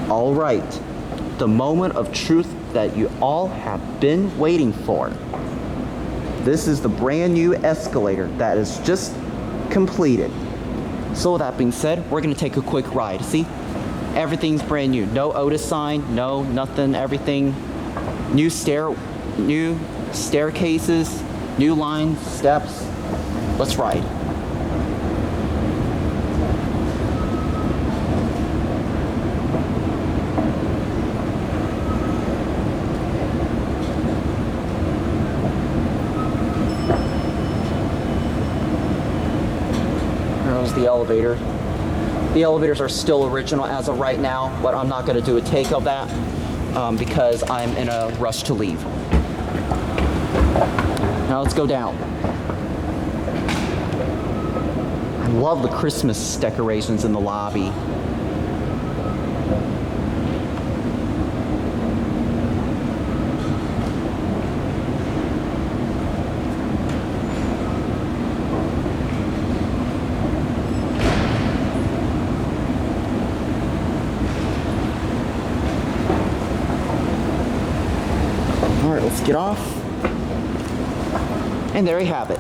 All right, the moment of truth that you all have been waiting for. This is the brand new escalator that is just completed. So with that being said, we're gonna take a quick ride. See, everything's brand new. No Otis sign, no nothing, everything. New staircases, new lines, steps. Let's ride. There's the elevator. The elevators are still original as of right now, but I'm not going to do a take of that because I'm in a rush to leave. Now let's go down. I love the Christmas decorations in the lobby. All right, let's get off. And there you have it.